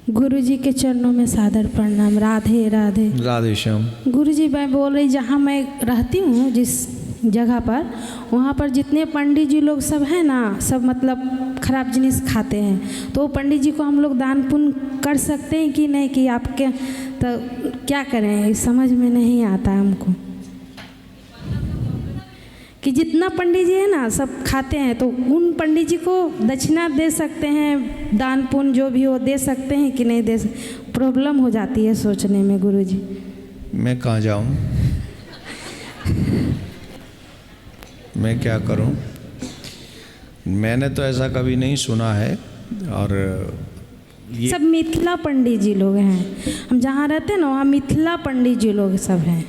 गुरुजी के चरणों में सादर प्रणाम। राधे राधे। राधे श्याम। गुरुजी मैं बोल रही, जहाँ मैं रहती हूँ जिस जगह पर, वहाँ पर जितने पंडित जी लोग सब हैं ना, सब मतलब खराब जिनिस खाते हैं। तो पंडित जी को हम लोग दान पुण्य कर सकते हैं कि नहीं, कि आपके तो क्या करें, समझ में नहीं आता हमको कि जितना पंडित जी है ना सब खाते हैं, तो उन पंडित जी को दक्षिणा दे सकते हैं, दान पुण्य जो भी हो दे सकते हैं कि नहीं दे सकते। प्रॉब्लम हो जाती है सोचने में गुरुजी। मैं कहाँ जाऊँ, मैं क्या करूँ? मैंने तो ऐसा कभी नहीं सुना है। और ये सब मिथिला पंडित जी लोग हैं, हम जहाँ रहते हैं ना वहाँ मिथिला पंडित जी लोग सब हैं।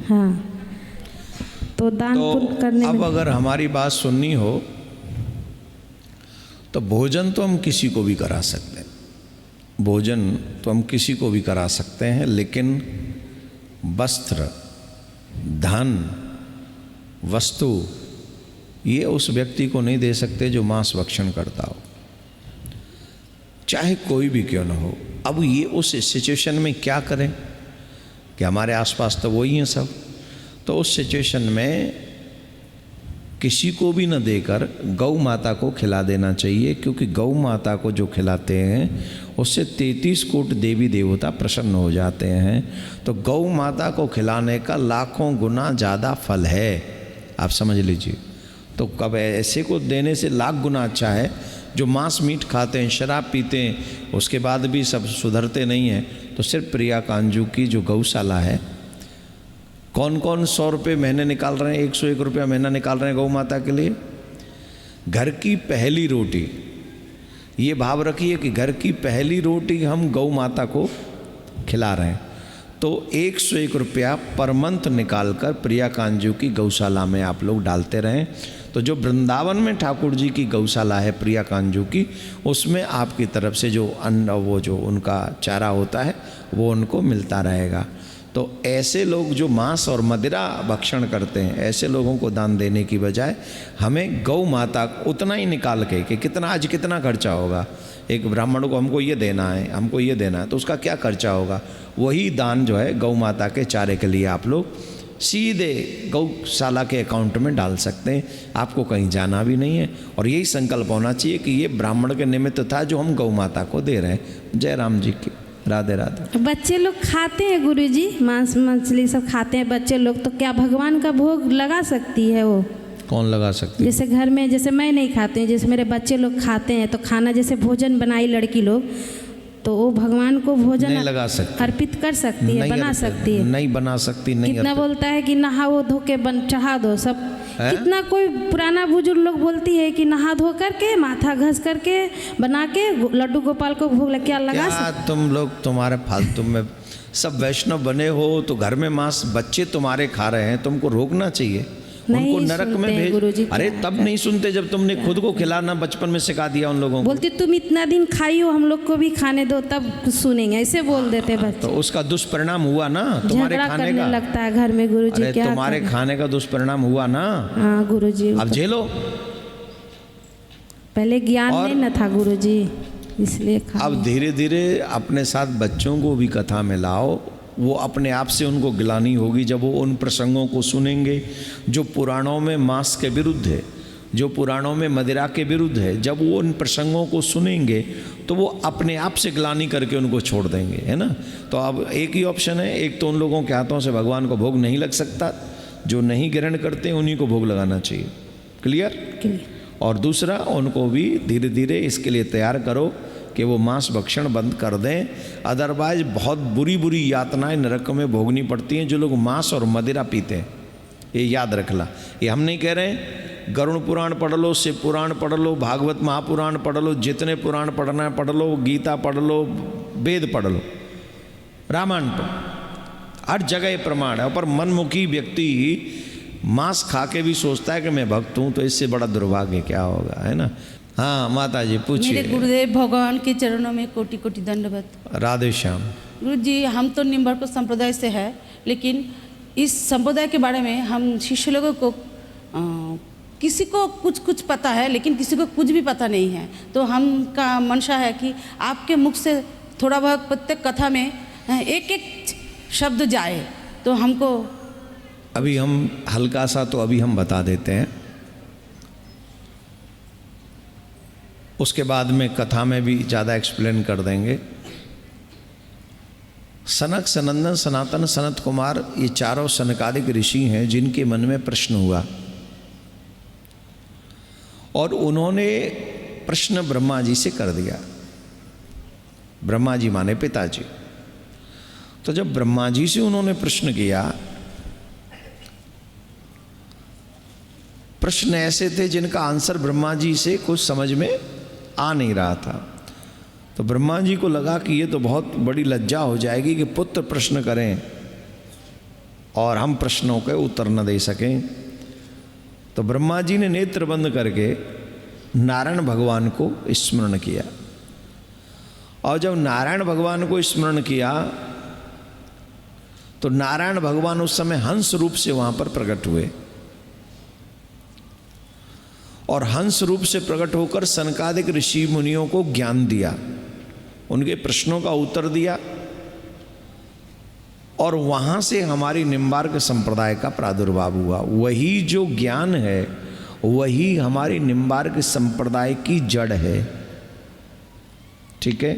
हाँ, तो दान पुण्य करने अब में अगर हमारी बात सुननी हो तो भोजन तो हम किसी को भी करा सकते हैं, भोजन तो हम किसी को भी करा सकते हैं, लेकिन वस्त्र, धन, वस्तु ये उस व्यक्ति को नहीं दे सकते जो मांस भक्षण करता हो, चाहे कोई भी क्यों न हो। अब ये उस सिचुएशन में क्या करें कि हमारे आसपास तो वही हैं सब, तो उस सिचुएशन में किसी को भी न देकर गौ माता को खिला देना चाहिए, क्योंकि गौ माता को जो खिलाते हैं उससे 33 कोटि देवी देवता प्रसन्न हो जाते हैं। तो गौ माता को खिलाने का लाखों गुना ज़्यादा फल है, आप समझ लीजिए। तो कब ऐसे को देने से लाख गुना अच्छा है। जो मांस मीट खाते हैं, शराब पीते हैं, उसके बाद भी सब सुधरते नहीं हैं, तो सिर्फ प्रिया कांजू की जो गौशाला है, कौन कौन 100 रुपये महीने निकाल रहे हैं, 101 रुपया महीना निकाल रहे हैं गौ माता के लिए। घर की पहली रोटी, ये भाव रखिए कि घर की पहली रोटी हम गौ माता को खिला रहे हैं, तो 101 रुपया पर मंथ निकाल कर प्रिया कांजू की गौशाला में आप लोग डालते रहें। तो जो वृंदावन में ठाकुर जी की गौशाला है प्रिया कांजू की, उसमें आपकी तरफ से जो अन्न, वो जो उनका चारा होता है वो उनको मिलता रहेगा। तो ऐसे लोग जो मांस और मदिरा भक्षण करते हैं, ऐसे लोगों को दान देने की बजाय हमें गौ माता उतना ही निकाल के कि कितना आज कितना खर्चा होगा, एक ब्राह्मण को हमको ये देना है, हमको ये देना है, तो उसका क्या खर्चा होगा, वही दान जो है गौ माता के चारे के लिए आप लोग सीधे गौशाला के अकाउंट में डाल सकते हैं। आपको कहीं जाना भी नहीं है, और यही संकल्प होना चाहिए कि ये ब्राह्मण के निमित्त था जो हम गौ माता को दे रहे हैं। जय राम जी की। राधे राधे। बच्चे लोग खाते हैं गुरुजी, मांस मछली सब खाते हैं बच्चे लोग, तो क्या भगवान का भोग लगा सकती है वो? कौन लगा सकती है? जैसे घर में, जैसे मैं नहीं खाती हूँ, जैसे मेरे बच्चे लोग खाते हैं, तो खाना जैसे भोजन बनाई लड़की लोग, तो वो भगवान को भोजन नहीं लगा सकती, अर्पित कर सकती है, बना सकती है? नहीं बना सकती। नहीं, कितना बोलता है कि नहाओ धो के चढ़ा दो सब है? कितना कोई पुराना बुजुर्ग लोग बोलती है कि नहा धो करके माथा घस करके बना के लड्डू गोपाल को भोग लग, क्या लगा सकते? तुम लोग तुम्हारे फालतू में सब वैष्णव बने हो, तो घर में मांस बच्चे तुम्हारे खा रहे हैं, तुमको रोकना चाहिए, उनको नरक में भेज। अरे तब नहीं सुनते जब तुमने खुद को खिलाना बचपन में सिखा दिया उन लोगों को। बोलते तुम इतना दिन खाई हो, हम लोग को भी खाने दो, तब सुनेंगे, ऐसे बोल देते बच्चे। तो उसका दुष्परिणाम हुआ ना तुम्हारे खाने का, लगता है घर में गुरुजी। अरे क्या तुम्हारे खाने का दुष्परिणाम हुआ ना। हाँ गुरुजी, अब झेलो। पहले ज्ञान नहीं न था गुरुजी, इसलिए अब धीरे धीरे अपने साथ बच्चों को भी कथा में लाओ, वो अपने आप से उनको गिलानी होगी जब वो उन प्रसंगों को सुनेंगे जो पुराणों में मांस के विरुद्ध है, जो पुराणों में मदिरा के विरुद्ध है। जब वो उन प्रसंगों को सुनेंगे तो वो अपने आप से गिलानी करके उनको छोड़ देंगे, है ना। तो अब एक ही ऑप्शन है, एक तो उन लोगों के हाथों से भगवान को भोग नहीं लग सकता, जो नहीं ग्रहण करते उन्हीं को भोग लगाना चाहिए। क्लियर? और दूसरा, उनको भी धीरे धीरे इसके लिए तैयार करो कि वो मांस भक्षण बंद कर दें, अदरवाइज बहुत बुरी बुरी यातनाएं नरक में भोगनी पड़ती हैं जो लोग मांस और मदिरा पीते हैं। ये याद रखला, ये हम नहीं कह रहे हैं। गरुड़ पुराण पढ़ लो, शिव पुराण पढ़ लो, भागवत महापुराण पढ़ लो, जितने पुराण पढ़ना है पढ़ लो, गीता पढ़ लो, वेद पढ़ लो, रामायण पढ़, हर जगह प्रमाण है। पर मनमुखी व्यक्ति मांस खा के भी सोचता है कि मैं भक्त हूँ, तो इससे बड़ा दुर्भाग्य क्या होगा, है ना। हाँ माता जी पूछिए। मेरे गुरुदेव भगवान के चरणों में कोटि कोटि दंडवत। राधे श्याम। गुरु जी, हम तो निम्बर्क संप्रदाय से है, लेकिन इस संप्रदाय के बारे में हम शिष्य लोगों को किसी को कुछ कुछ पता है लेकिन किसी को कुछ भी पता नहीं है। तो हम का मंशा है कि आपके मुख से थोड़ा बहुत प्रत्येक कथा में एक एक शब्द जाए तो हमको। अभी हम हल्का सा तो अभी हम बता देते हैं, उसके बाद में कथा में भी ज़्यादा एक्सप्लेन कर देंगे। सनक, सनंदन, सनातन, सनत कुमार, ये चारों सनकादिक ऋषि हैं जिनके मन में प्रश्न हुआ और उन्होंने प्रश्न ब्रह्मा जी से कर दिया। ब्रह्मा जी माने पिताजी। तो जब ब्रह्मा जी से उन्होंने प्रश्न किया, प्रश्न ऐसे थे जिनका आंसर ब्रह्मा जी से कुछ समझ में आ नहीं रहा था। तो ब्रह्मा जी को लगा कि ये तो बहुत बड़ी लज्जा हो जाएगी कि पुत्र प्रश्न करें और हम प्रश्नों के उत्तर न दे सकें। तो ब्रह्मा जी ने नेत्र बंद करके नारायण भगवान को स्मरण किया और जब नारायण भगवान को स्मरण किया तो नारायण भगवान उस समय हंस रूप से वहां पर प्रकट हुए और हंस रूप से प्रकट होकर सनकादिक ऋषि मुनियों को ज्ञान दिया, उनके प्रश्नों का उत्तर दिया और वहां से हमारी निम्बार्क संप्रदाय का प्रादुर्भाव हुआ। वही जो ज्ञान है वही हमारी निम्बार्क संप्रदाय की जड़ है। ठीक है,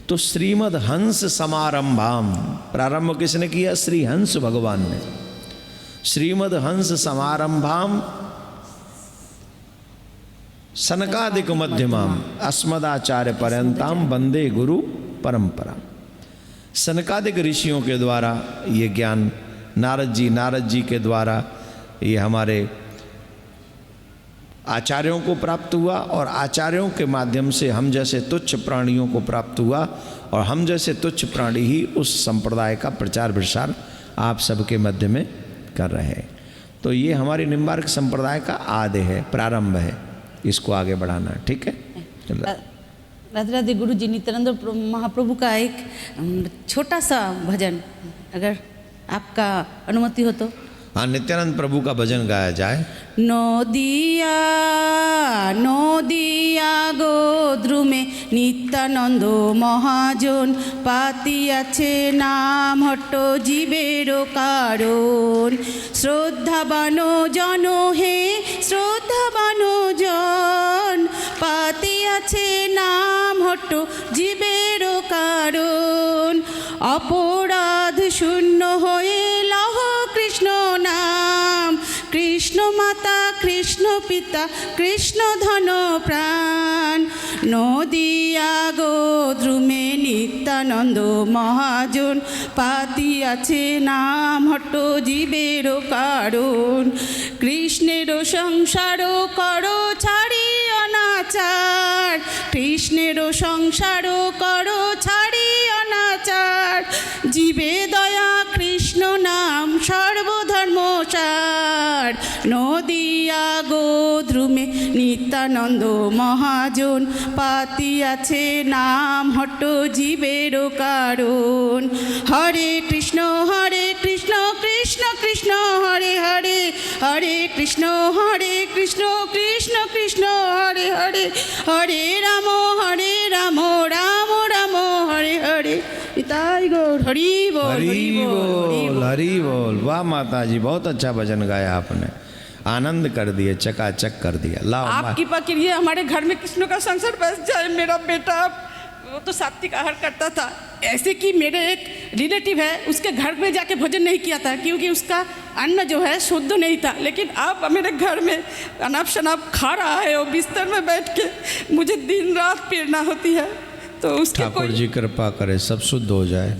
तो श्रीमद् हंस समारंभाम प्रारंभ किसने किया? श्री हंस भगवान ने। श्रीमद् हंस समारंभाम सनकादिक मध्यमाम अस्मदाचार्य पर्यंताम वंदे गुरु परंपरा। सनकादिक ऋषियों के द्वारा ये ज्ञान नारद जी के द्वारा ये हमारे आचार्यों को प्राप्त हुआ और आचार्यों के माध्यम से हम जैसे तुच्छ प्राणियों को प्राप्त हुआ और हम जैसे तुच्छ प्राणी ही उस संप्रदाय का प्रचार प्रसार आप सबके मध्य में कर रहे हैं। तो ये हमारी निम्बार्क संप्रदाय का आदि है, प्रारंभ है, इसको आगे बढ़ाना है। ठीक है, राधे राधे। गुरु जी, नित्यानंद महाप्रभु का एक छोटा सा भजन अगर आपका अनुमति हो तो। हाँ, नित्यानंद प्रभु का भजन गाया जाए। नदिया नदिया गोद्रुमे नित्यानंद महाजन पातियाছে नाम हट्ट जीवेर कारण। श्रद्धावान जन हे श्रद्धावान जन पातियाছে नाम हट्ट जीवेर कारण। अपराध शून्य हये लह कृष्ण नाम। कृष्ण माता कृष्ण पिता कृष्ण धन प्राण। नदिया गोद्रुमे नित्यानंद महाजन पातियाছে नाम हट्ट जीवेर कारण। कृष्णेर संसार करो छाड़ी अनाचार। कृष्णेर संसार करो छाड़ी अनाचार। जीवे दया कृष्ण नाम सर्वधर्म सार। नदिया गोद्रुमे नित्यानंद महाजन पातियाছে नाम हट्ट जीवेर कारण। हरे कृष्ण कृष्ण कृष्ण हरे हरे। हरे कृष्ण कृष्ण कृष्ण हरे हरे। हरे राम राम राम हरे हरे। निताई गौर हरि बोल हरि बोल हरि बोल। वाह माता जी, बहुत अच्छा भजन गाया आपने, आनंद कर दिए, चकाचक कर दिया। लाओ आप कृपा करिए हमारे घर में कृष्ण का संसार बस जाए। मेरा बेटा वो तो सात्विक आहार करता था, ऐसे कि मेरे एक रिलेटिव है उसके घर में जाके भोजन नहीं किया था क्योंकि उसका अन्न जो है शुद्ध नहीं था। लेकिन अब मेरे घर में अनाप शनाप खा रहा है और बिस्तर में बैठ के मुझे दिन रात पीड़ना होती है। तो उसके ठाकुर जी कृपा करे सब शुद्ध हो जाए।